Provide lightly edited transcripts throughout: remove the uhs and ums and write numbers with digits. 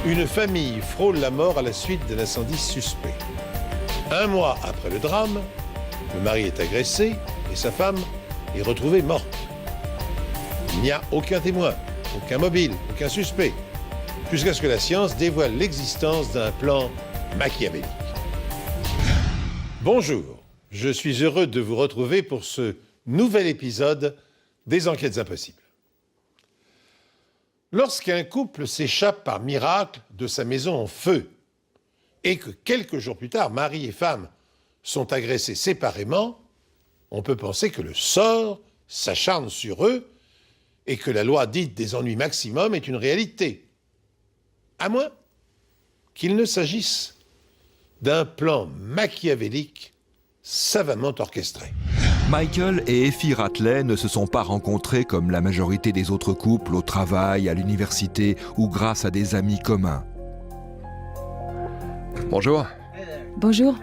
Une famille frôle la mort à la suite d'un incendie suspect. 1 mois après le drame, le mari est agressé et sa femme est retrouvée morte. Il n'y a aucun témoin, aucun mobile, aucun suspect, jusqu'à ce que la science dévoile l'existence d'un plan machiavélique. Bonjour, je suis heureux de vous retrouver pour ce nouvel épisode des Enquêtes impossibles. Lorsqu'un couple s'échappe par miracle de sa maison en feu et que quelques jours plus tard, mari et femme sont agressés séparément, on peut penser que le sort s'acharne sur eux et que la loi dite des ennuis maximum est une réalité. À moins qu'il ne s'agisse d'un plan machiavélique savamment orchestré. Michael et Effie Ratley ne se sont pas rencontrés comme la majorité des autres couples au travail, à l'université ou grâce à des amis communs. Bonjour. Bonjour.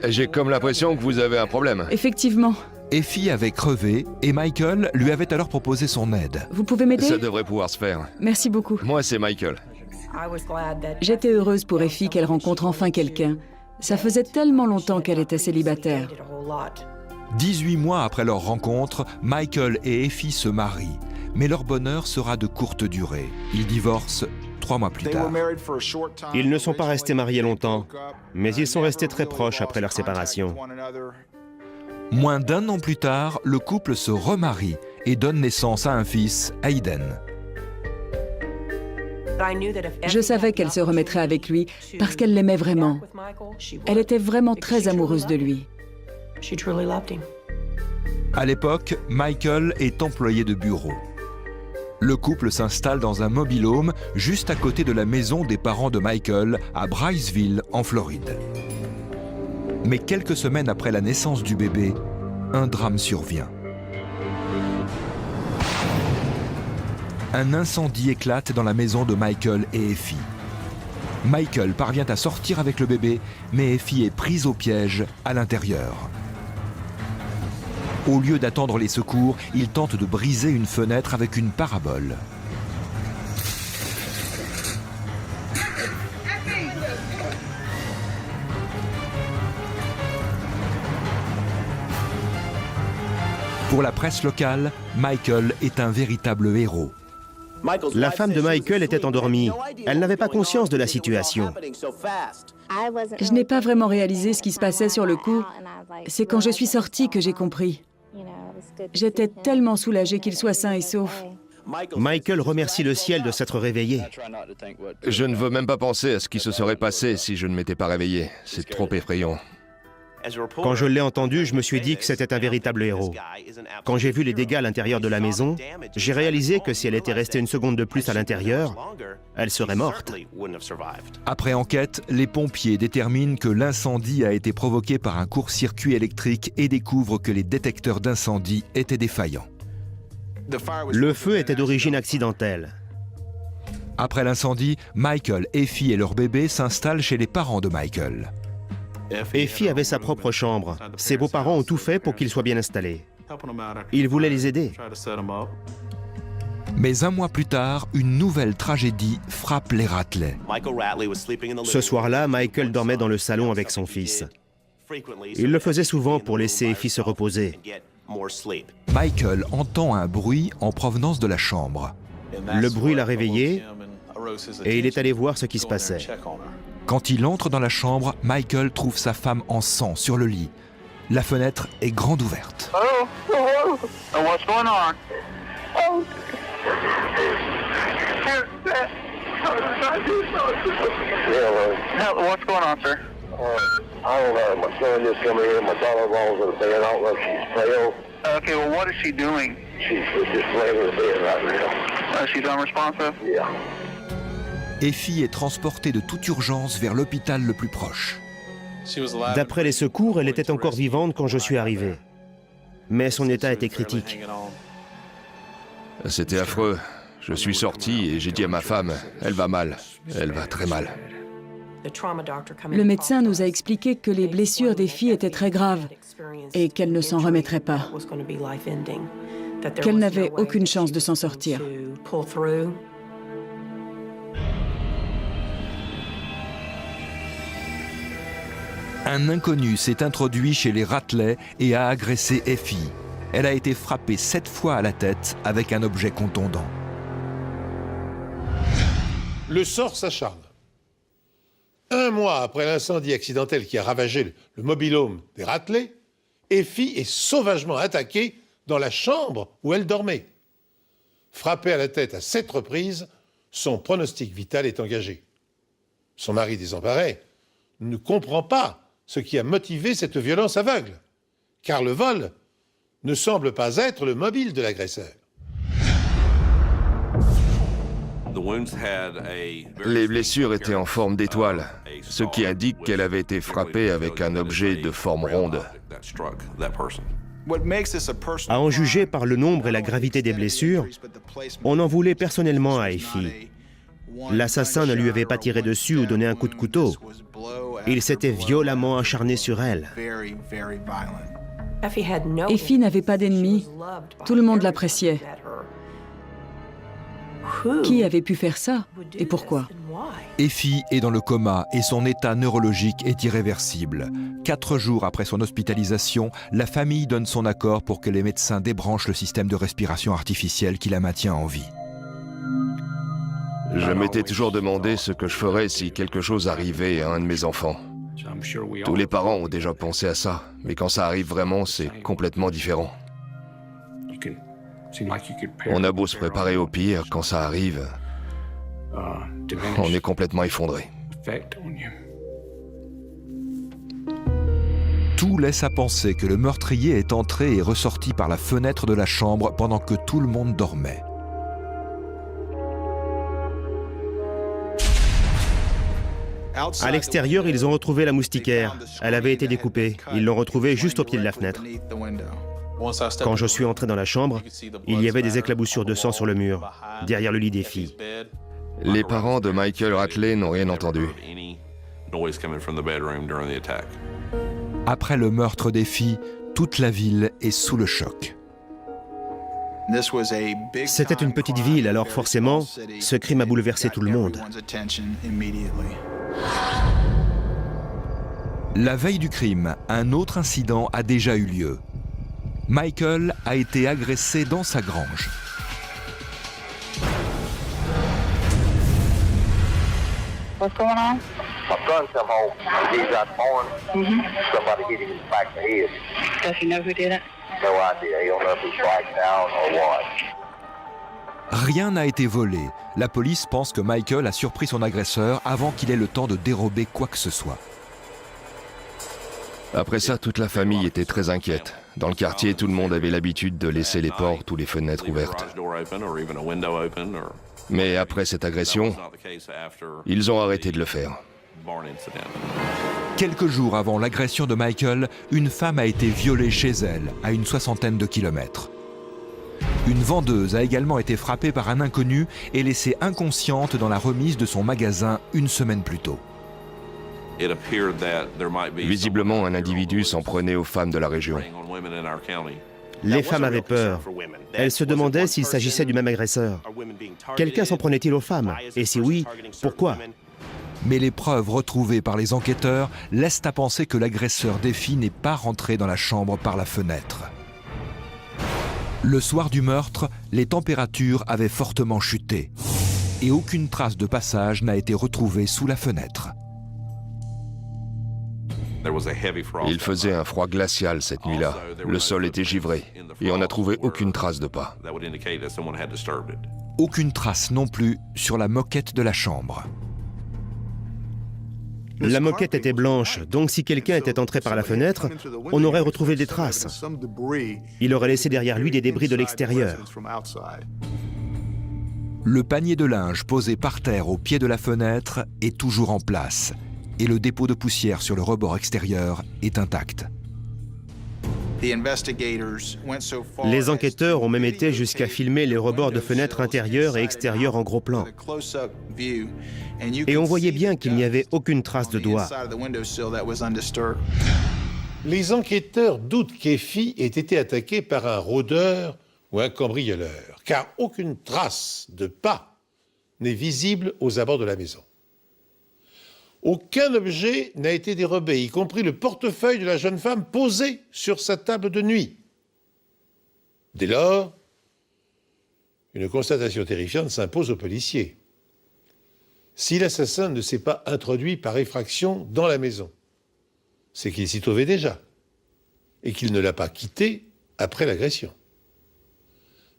J'ai comme l'impression que vous avez un problème. Effectivement. Effie avait crevé et Michael lui avait alors proposé son aide. Vous pouvez m'aider? Ça devrait pouvoir se faire. Merci beaucoup. Moi, c'est Michael. J'étais heureuse pour Effie qu'elle rencontre enfin quelqu'un. Ça faisait tellement longtemps qu'elle était célibataire. 18 mois après leur rencontre, Michael et Effie se marient. Mais leur bonheur sera de courte durée. Ils divorcent 3 mois plus tard. Ils ne sont pas restés mariés longtemps, mais ils sont restés très proches après leur séparation. Moins d'1 an plus tard, le couple se remarie et donne naissance à un fils, Hayden. Je savais qu'elle se remettrait avec lui parce qu'elle l'aimait vraiment. Elle était vraiment très amoureuse de lui. À l'époque, Michael est employé de bureau. Le couple s'installe dans un mobil-home juste à côté de la maison des parents de Michael à Bryceville, en Floride. Mais quelques semaines après la naissance du bébé, un drame survient. Un incendie éclate dans la maison de Michael et Effie. Michael parvient à sortir avec le bébé, mais Effie est prise au piège à l'intérieur. Au lieu d'attendre les secours, il tente de briser une fenêtre avec une parabole. Pour la presse locale, Michael est un véritable héros. La femme de Michael était endormie. Elle n'avait pas conscience de la situation. Je n'ai pas vraiment réalisé ce qui se passait sur le coup. C'est quand je suis sortie que j'ai compris. J'étais tellement soulagée qu'il soit sain et sauf. Michael remercie le ciel de s'être réveillé. Je ne veux même pas penser à ce qui se serait passé si je ne m'étais pas réveillé. C'est trop effrayant. Quand je l'ai entendu, je me suis dit que c'était un véritable héros. Quand j'ai vu les dégâts à l'intérieur de la maison, j'ai réalisé que si elle était restée une seconde de plus à l'intérieur, elle serait morte. Après enquête, les pompiers déterminent que l'incendie a été provoqué par un court-circuit électrique et découvrent que les détecteurs d'incendie étaient défaillants. Le feu était d'origine accidentelle. Après l'incendie, Michael, Effie et leur bébé s'installent chez les parents de Michael. Effie avait sa propre chambre. Ses beaux-parents ont tout fait pour qu'il soit bien installé. Ils voulaient les aider. Mais 1 mois plus tard, une nouvelle tragédie frappe les Ratley. Ce soir-là, Michael dormait dans le salon avec son fils. Il le faisait souvent pour laisser Effie se reposer. Michael entend un bruit en provenance de la chambre. Le bruit l'a réveillé et il est allé voir ce qui se passait. Quand il entre dans la chambre, Michael trouve sa femme en sang sur le lit. La fenêtre est grande ouverte. Hello? What's going on? Oh. What's going on, sir? I don't know. My son just come in. My daughter-in-law's in the bed. I don't know if she's pale. Okay, well, what is she doing? She's just laying in the bed right now. She's unresponsive? Yeah. Effie est transportée de toute urgence vers l'hôpital le plus proche. D'après les secours, elle était encore vivante quand je suis arrivé. Mais son état était critique. C'était affreux. Je suis sorti et j'ai dit à ma femme, elle va mal. Elle va très mal. Le médecin nous a expliqué que les blessures des filles étaient très graves et qu'elles ne s'en remettraient pas, qu'elles n'avaient aucune chance de s'en sortir. Un inconnu s'est introduit chez les Ratley et a agressé Effie. Elle a été frappée 7 fois à la tête avec un objet contondant. Le sort s'acharne. 1 mois après l'incendie accidentel qui a ravagé le mobil-home des Ratley, Effie est sauvagement attaquée dans la chambre où elle dormait. Frappée à la tête à 7 reprises, son pronostic vital est engagé. Son mari désemparé ne comprend pas ce qui a motivé cette violence aveugle, car le vol ne semble pas être le mobile de l'agresseur. Les blessures étaient en forme d'étoile, ce qui indique qu'elle avait été frappée avec un objet de forme ronde. À en juger par le nombre et la gravité des blessures, on en voulait personnellement à Effie. L'assassin ne lui avait pas tiré dessus ou donné un coup de couteau. Il s'était violemment acharné sur elle. Effie n'avait pas d'ennemis. Tout le monde l'appréciait. Qui avait pu faire ça et pourquoi? Effie est dans le coma et son état neurologique est irréversible. 4 jours après son hospitalisation, la famille donne son accord pour que les médecins débranchent le système de respiration artificielle qui la maintient en vie. Je m'étais toujours demandé ce que je ferais si quelque chose arrivait à un de mes enfants. Tous les parents ont déjà pensé à ça, mais quand ça arrive vraiment, c'est complètement différent. On a beau se préparer au pire, quand ça arrive, on est complètement effondré. Tout laisse à penser que le meurtrier est entré et ressorti par la fenêtre de la chambre pendant que tout le monde dormait. À l'extérieur, ils ont retrouvé la moustiquaire. Elle avait été découpée. Ils l'ont retrouvée juste au pied de la fenêtre. Quand je suis entré dans la chambre, il y avait des éclaboussures de sang sur le mur, derrière le lit des filles. Les parents de Michael Ratley n'ont rien entendu. Après le meurtre des filles, toute la ville est sous le choc. C'était une petite ville, alors forcément, ce crime a bouleversé tout le monde. La veille du crime, un autre incident a déjà eu lieu. Michael a été agressé dans sa grange. What's going on? My son come home. He got born. Somebody hit him in the back of the head. Does he know who did it? No idea. He don't know if he's blacked out or what. Rien n'a été volé. La police pense que Michael a surpris son agresseur avant qu'il ait le temps de dérober quoi que ce soit. Après ça, toute la famille était très inquiète. Dans le quartier, tout le monde avait l'habitude de laisser les portes ou les fenêtres ouvertes. Mais après cette agression, ils ont arrêté de le faire. Quelques jours avant l'agression de Michael, une femme a été violée chez elle, à une 60aine de kilomètres. Une vendeuse a également été frappée par un inconnu et laissée inconsciente dans la remise de son magasin une semaine plus tôt. Visiblement, un individu s'en prenait aux femmes de la région. Les femmes avaient peur. Elles se demandaient s'il s'agissait du même agresseur. Quelqu'un s'en prenait-il aux femmes? Et si oui, pourquoi? Mais les preuves retrouvées par les enquêteurs laissent à penser que l'agresseur des filles n'est pas rentré dans la chambre par la fenêtre. Le soir du meurtre, les températures avaient fortement chuté et aucune trace de passage n'a été retrouvée sous la fenêtre. Il faisait un froid glacial cette nuit-là. Le sol était givré et on n'a trouvé aucune trace de pas. Aucune trace non plus sur la moquette de la chambre. La moquette était blanche, donc si quelqu'un était entré par la fenêtre, on aurait retrouvé des traces. Il aurait laissé derrière lui des débris de l'extérieur. Le panier de linge posé par terre au pied de la fenêtre est toujours en place et le dépôt de poussière sur le rebord extérieur est intact. Les enquêteurs ont même été jusqu'à filmer les rebords de fenêtres intérieures et extérieures en gros plan. Et on voyait bien qu'il n'y avait aucune trace de doigt. Les enquêteurs doutent qu'Effie ait été attaquée par un rôdeur ou un cambrioleur, car aucune trace de pas n'est visible aux abords de la maison. Aucun objet n'a été dérobé, y compris le portefeuille de la jeune femme posé sur sa table de nuit. Dès lors, une constatation terrifiante s'impose aux policiers. Si l'assassin ne s'est pas introduit par effraction dans la maison, c'est qu'il s'y trouvait déjà et qu'il ne l'a pas quittée après l'agression.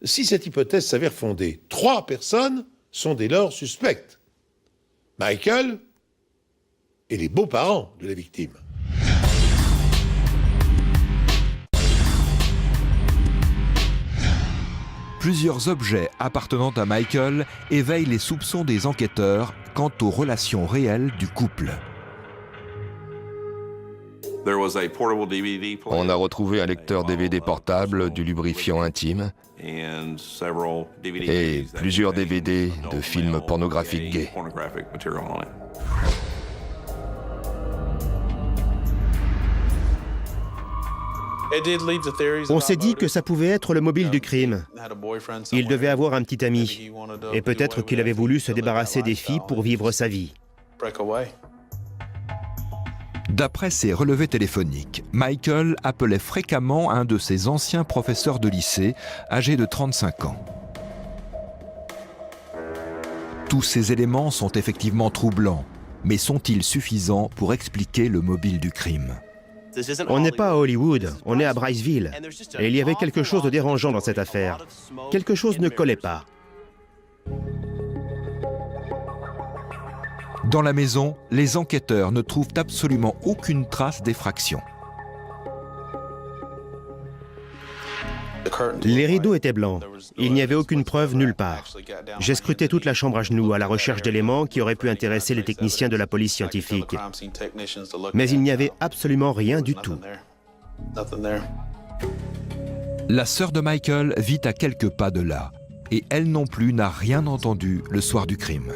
Si cette hypothèse s'avère fondée, 3 personnes sont dès lors suspectes. Michael et les beaux-parents de la victime. Plusieurs objets appartenant à Michael éveillent les soupçons des enquêteurs quant aux relations réelles du couple. On a retrouvé un lecteur DVD portable, du lubrifiant intime et plusieurs DVD de films pornographiques gays. On s'est dit que ça pouvait être le mobile du crime. Il devait avoir un petit ami. Et peut-être qu'il avait voulu se débarrasser des filles pour vivre sa vie. D'après ses relevés téléphoniques, Michael appelait fréquemment un de ses anciens professeurs de lycée, âgé de 35 ans. Tous ces éléments sont effectivement troublants, mais sont-ils suffisants pour expliquer le mobile du crime ? On n'est pas à Hollywood, on est à Bryceville. Et il y avait quelque chose de dérangeant dans cette affaire. Quelque chose ne collait pas. Dans la maison, les enquêteurs ne trouvent absolument aucune trace d'effraction. Les rideaux étaient blancs. Il n'y avait aucune preuve nulle part. J'ai scruté toute la chambre à genoux à la recherche d'éléments qui auraient pu intéresser les techniciens de la police scientifique. Mais il n'y avait absolument rien du tout. La sœur de Michael vit à quelques pas de là, et elle non plus n'a rien entendu le soir du crime.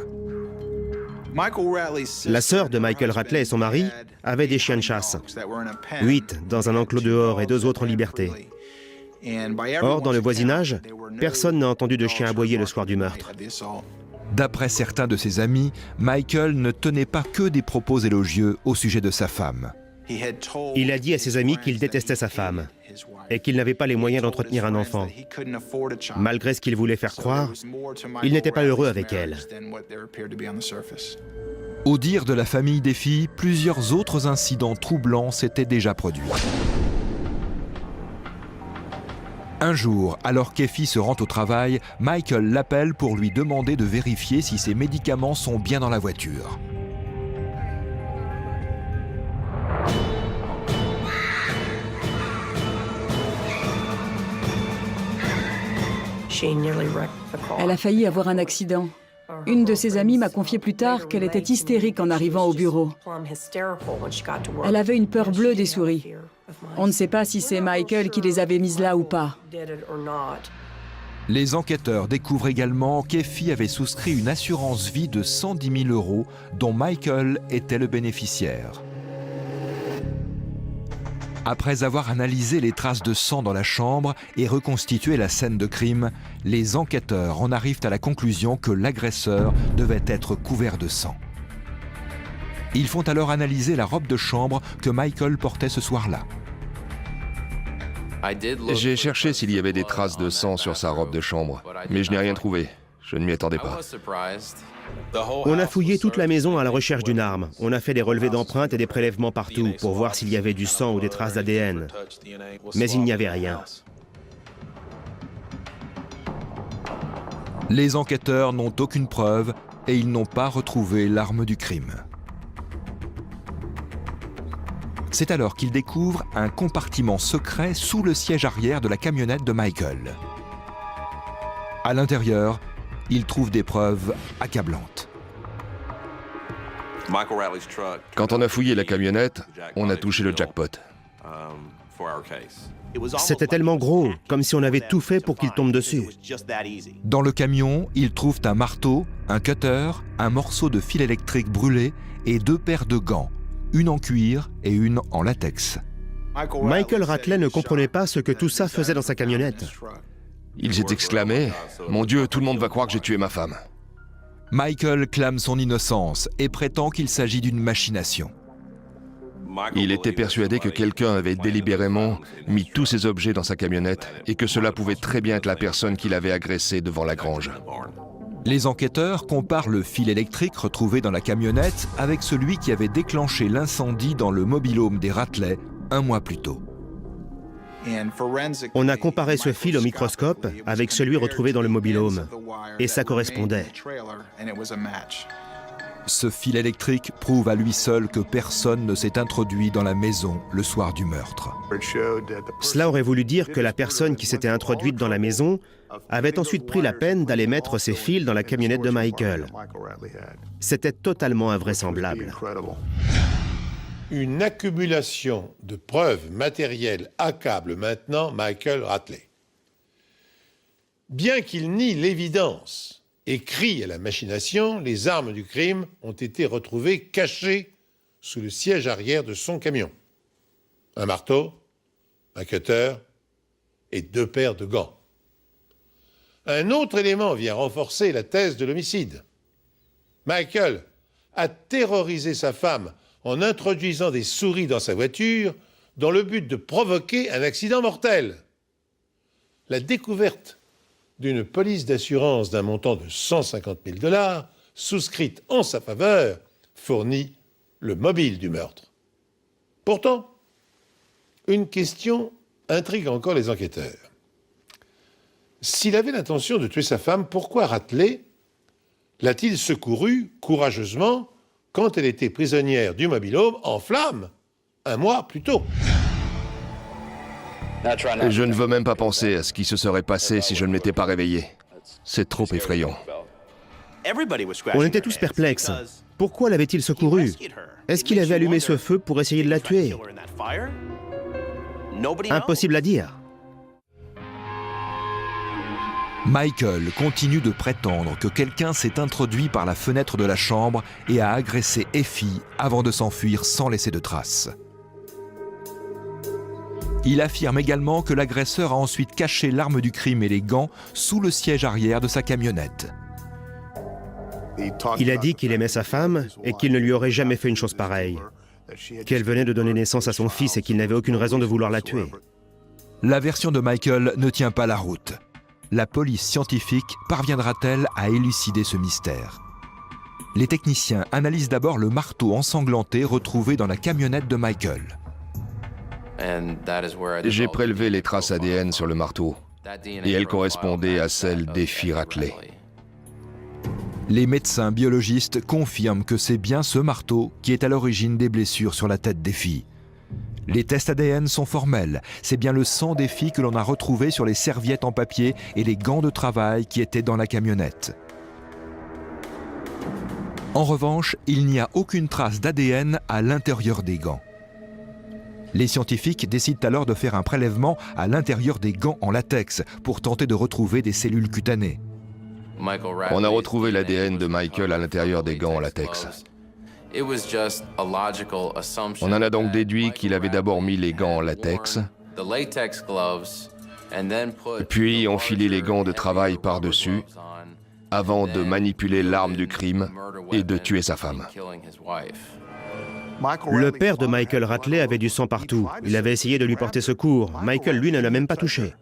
La sœur de Michael Ratley et son mari avaient des chiens de chasse. 8 dans un enclos dehors et 2 autres en liberté. Or, dans le voisinage, personne n'a entendu de chien aboyer le soir du meurtre. D'après certains de ses amis, Michael ne tenait pas que des propos élogieux au sujet de sa femme. Il a dit à ses amis qu'il détestait sa femme et qu'il n'avait pas les moyens d'entretenir un enfant. Malgré ce qu'il voulait faire croire, il n'était pas heureux avec elle. Au dire de la famille des filles, plusieurs autres incidents troublants s'étaient déjà produits. Un jour, alors qu'Effie se rend au travail, Michael l'appelle pour lui demander de vérifier si ses médicaments sont bien dans la voiture. Elle a failli avoir un accident. Une de ses amies m'a confié plus tard qu'elle était hystérique en arrivant au bureau. Elle avait une peur bleue des souris. On ne sait pas si c'est Michael qui les avait mises là ou pas. Les enquêteurs découvrent également qu'Effie avait souscrit une assurance vie de 110 000 € dont Michael était le bénéficiaire. Après avoir analysé les traces de sang dans la chambre et reconstitué la scène de crime, les enquêteurs en arrivent à la conclusion que l'agresseur devait être couvert de sang. Ils font alors analyser la robe de chambre que Michael portait ce soir-là. J'ai cherché s'il y avait des traces de sang sur sa robe de chambre, mais je n'ai rien trouvé. Je ne m'y attendais pas. On a fouillé toute la maison à la recherche d'une arme. On a fait des relevés d'empreintes et des prélèvements partout pour voir s'il y avait du sang ou des traces d'ADN. Mais il n'y avait rien. Les enquêteurs n'ont aucune preuve et ils n'ont pas retrouvé l'arme du crime. C'est alors qu'ils découvrent un compartiment secret sous le siège arrière de la camionnette de Michael. À l'intérieur, ils trouvent des preuves accablantes. Quand on a fouillé la camionnette, on a touché le jackpot. C'était tellement gros, comme si on avait tout fait pour qu'il tombe dessus. Dans le camion, ils trouvent un marteau, un cutter, un morceau de fil électrique brûlé et 2 paires de gants, une en cuir et une en latex. Michael Ratley ne comprenait pas ce que tout ça faisait dans sa camionnette. Il s'est exclamé « Mon Dieu, tout le monde va croire que j'ai tué ma femme ». Michael clame son innocence et prétend qu'il s'agit d'une machination. Il était persuadé que quelqu'un avait délibérément mis tous ces objets dans sa camionnette et que cela pouvait très bien être la personne qui l'avait agressé devant la grange. Les enquêteurs comparent le fil électrique retrouvé dans la camionnette avec celui qui avait déclenché l'incendie dans le mobil-home des Ratley un mois plus tôt. On a comparé ce fil au microscope avec celui retrouvé dans le mobil-home, et ça correspondait. Ce fil électrique prouve à lui seul que personne ne s'est introduit dans la maison le soir du meurtre. Cela aurait voulu dire que la personne qui s'était introduite dans la maison avait ensuite pris la peine d'aller mettre ses fils dans la camionnette de Michael. C'était totalement invraisemblable. Une accumulation de preuves matérielles accable maintenant Michael Ratley. Bien qu'il nie l'évidence et crie à la machination, les armes du crime ont été retrouvées cachées sous le siège arrière de son camion. Un marteau, un cutter et 2 paires de gants. Un autre élément vient renforcer la thèse de l'homicide. Michael a terrorisé sa femme en introduisant des souris dans sa voiture dans le but de provoquer un accident mortel. La découverte d'une police d'assurance d'un montant de 150 000 $, souscrite en sa faveur, fournit le mobile du meurtre. Pourtant, une question intrigue encore les enquêteurs. S'il avait l'intention de tuer sa femme, pourquoi Ratley l'a-t-il secourue courageusement quand elle était prisonnière du mobil-home en flammes un mois plus tôt? Je ne veux même pas penser à ce qui se serait passé si je ne m'étais pas réveillé. C'est trop effrayant. On était tous perplexes. Pourquoi l'avait-il secourue? Est-ce qu'il avait allumé ce feu pour essayer de la tuer? Impossible à dire. Michael continue de prétendre que quelqu'un s'est introduit par la fenêtre de la chambre et a agressé Effie avant de s'enfuir sans laisser de traces. Il affirme également que l'agresseur a ensuite caché l'arme du crime et les gants sous le siège arrière de sa camionnette. Il a dit qu'il aimait sa femme et qu'il ne lui aurait jamais fait une chose pareille. Qu'elle venait de donner naissance à son fils et qu'il n'avait aucune raison de vouloir la tuer. La version de Michael ne tient pas la route. La police scientifique parviendra-t-elle à élucider ce mystère? Les techniciens analysent d'abord le marteau ensanglanté retrouvé dans la camionnette de Michael. J'ai prélevé les traces ADN sur le marteau et elles correspondaient à celles d'Effie Ratley. Les médecins biologistes confirment que c'est bien ce marteau qui est à l'origine des blessures sur la tête d'Effie. Les tests ADN sont formels. C'est bien le sang d'Effie que l'on a retrouvé sur les serviettes en papier et les gants de travail qui étaient dans la camionnette. En revanche, il n'y a aucune trace d'ADN à l'intérieur des gants. Les scientifiques décident alors de faire un prélèvement à l'intérieur des gants en latex pour tenter de retrouver des cellules cutanées. On a retrouvé l'ADN de Michael à l'intérieur des gants en latex. On en a donc déduit qu'il avait d'abord mis les gants en latex, puis enfilé les gants de travail par-dessus, avant de manipuler l'arme du crime et de tuer sa femme. Le père de Michael Ratley avait du sang partout. Il avait essayé de lui porter secours. Michael, lui, ne l'a même pas touché.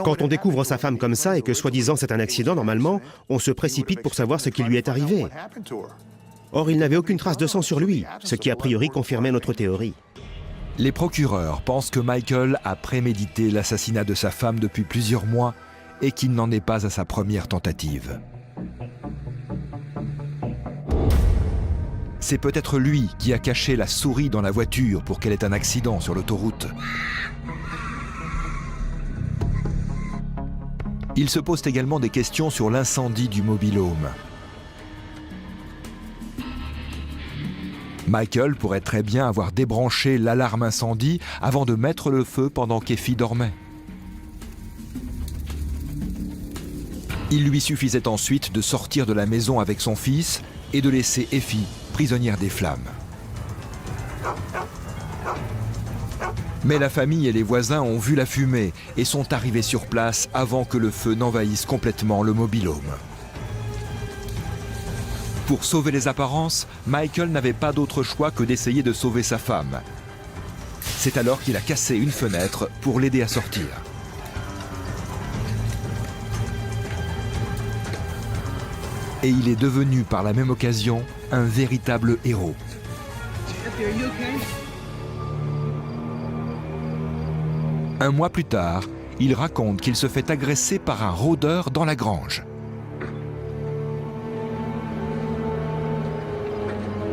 Quand on découvre sa femme comme ça et que soi-disant c'est un accident, normalement, on se précipite pour savoir ce qui lui est arrivé. Or, il n'avait aucune trace de sang sur lui, ce qui a priori confirmait notre théorie. Les procureurs pensent que Michael a prémédité l'assassinat de sa femme depuis plusieurs mois et qu'il n'en est pas à sa première tentative. C'est peut-être lui qui a caché la souris dans la voiture pour qu'elle ait un accident sur l'autoroute. Il se pose également des questions sur l'incendie du mobil-home. Michael pourrait très bien avoir débranché l'alarme incendie avant de mettre le feu pendant qu'Effie dormait. Il lui suffisait ensuite de sortir de la maison avec son fils et de laisser Effie prisonnière des flammes. Mais la famille et les voisins ont vu la fumée et sont arrivés sur place avant que le feu n'envahisse complètement le mobil-home. Pour sauver les apparences, Michael n'avait pas d'autre choix que d'essayer de sauver sa femme. C'est alors qu'il a cassé une fenêtre pour l'aider à sortir. Et il est devenu par la même occasion un véritable héros. Un mois plus tard, il raconte qu'il se fait agresser par un rôdeur dans la grange.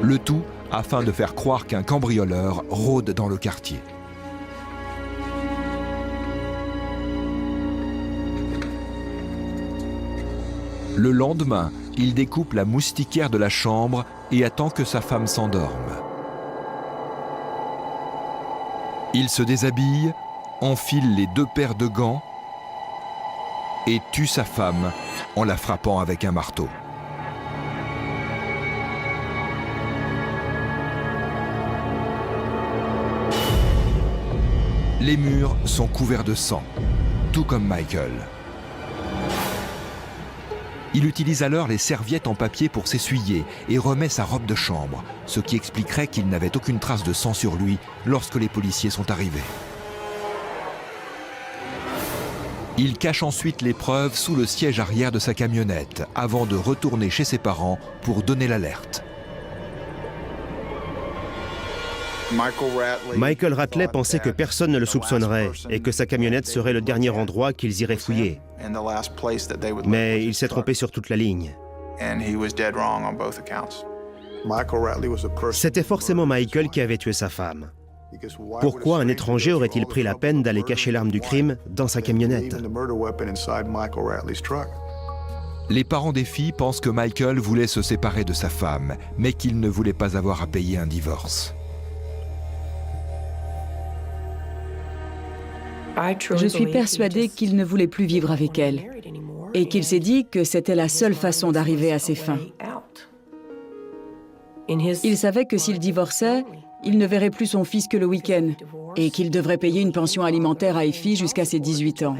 Le tout afin de faire croire qu'un cambrioleur rôde dans le quartier. Le lendemain, il découpe la moustiquaire de la chambre et attend que sa femme s'endorme. Il se déshabille, enfile les 2 paires de gants et tue sa femme en la frappant avec un marteau. Les murs sont couverts de sang, tout comme Michael. Il utilise alors les serviettes en papier pour s'essuyer et remet sa robe de chambre, ce qui expliquerait qu'il n'avait aucune trace de sang sur lui lorsque les policiers sont arrivés. Il cache ensuite les preuves sous le siège arrière de sa camionnette avant de retourner chez ses parents pour donner l'alerte. Michael Ratley pensait que personne ne le soupçonnerait et que sa camionnette serait le dernier endroit qu'ils iraient fouiller. Mais il s'est trompé sur toute la ligne. C'était forcément Michael qui avait tué sa femme. Pourquoi un étranger aurait-il pris la peine d'aller cacher l'arme du crime dans sa camionnette? Les parents des filles pensent que Michael voulait se séparer de sa femme, mais qu'il ne voulait pas avoir à payer un divorce. Je suis persuadée qu'il ne voulait plus vivre avec elle et qu'il s'est dit que c'était la seule façon d'arriver à ses fins. Il savait que s'il divorçait, il ne verrait plus son fils que le week-end et qu'il devrait payer une pension alimentaire à Effie jusqu'à ses 18 ans.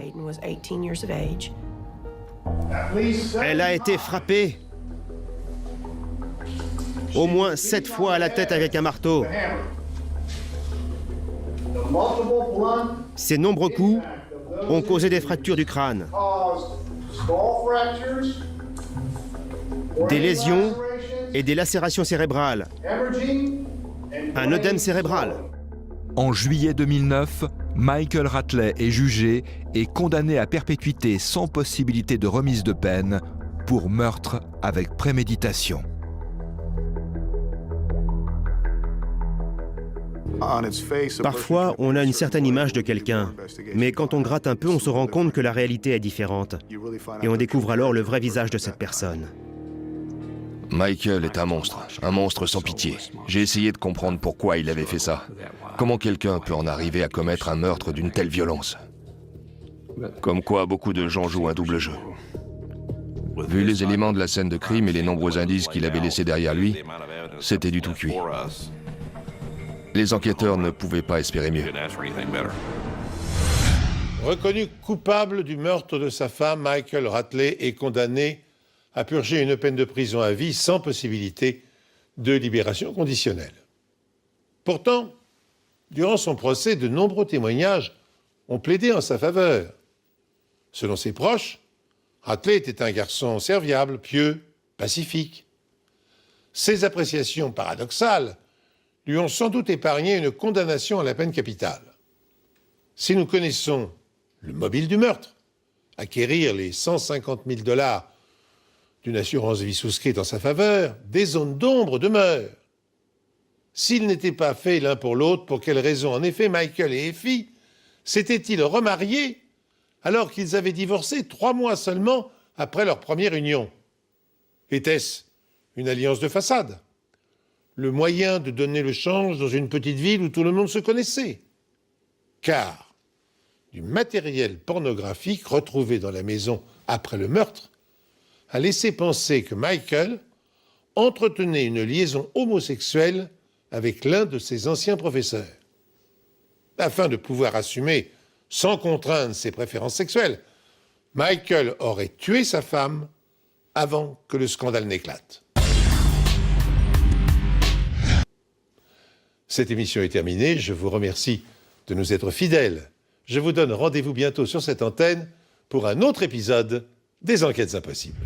Elle a été frappée. Au moins 7 fois à la tête avec un marteau. Ces nombreux coups ont causé des fractures du crâne, des lésions et des lacérations cérébrales, un œdème cérébral. En juillet 2009, Michael Ratley est jugé et condamné à perpétuité sans possibilité de remise de peine pour meurtre avec préméditation. Parfois, on a une certaine image de quelqu'un, mais quand on gratte un peu, on se rend compte que la réalité est différente. Et on découvre alors le vrai visage de cette personne. Michael est un monstre sans pitié. J'ai essayé de comprendre pourquoi il avait fait ça. Comment quelqu'un peut en arriver à commettre un meurtre d'une telle violence? Comme quoi, beaucoup de gens jouent un double jeu. Vu les éléments de la scène de crime et les nombreux indices qu'il avait laissés derrière lui, c'était du tout cuit. Les enquêteurs ne pouvaient pas espérer mieux. Reconnu coupable du meurtre de sa femme, Michael Ratley est condamné à purger une peine de prison à vie sans possibilité de libération conditionnelle. Pourtant, durant son procès, de nombreux témoignages ont plaidé en sa faveur. Selon ses proches, Ratley était un garçon serviable, pieux, pacifique. Ces appréciations paradoxales lui ont sans doute épargné une condamnation à la peine capitale. Si nous connaissons le mobile du meurtre, acquérir les 150 000 $ d'une assurance vie souscrite en sa faveur, des zones d'ombre demeurent. S'ils n'étaient pas faits l'un pour l'autre, pour quelle raison? En effet, Michael et Effie s'étaient-ils remariés alors qu'ils avaient divorcé 3 mois seulement après leur première union? Était-ce une alliance de façade? Le moyen de donner le change dans une petite ville où tout le monde se connaissait? Car du matériel pornographique retrouvé dans la maison après le meurtre a laissé penser que Michael entretenait une liaison homosexuelle avec l'un de ses anciens professeurs. Afin de pouvoir assumer sans contrainte ses préférences sexuelles, Michael aurait tué sa femme avant que le scandale n'éclate. Cette émission est terminée. Je vous remercie de nous être fidèles. Je vous donne rendez-vous bientôt sur cette antenne pour un autre épisode des Enquêtes Impossibles.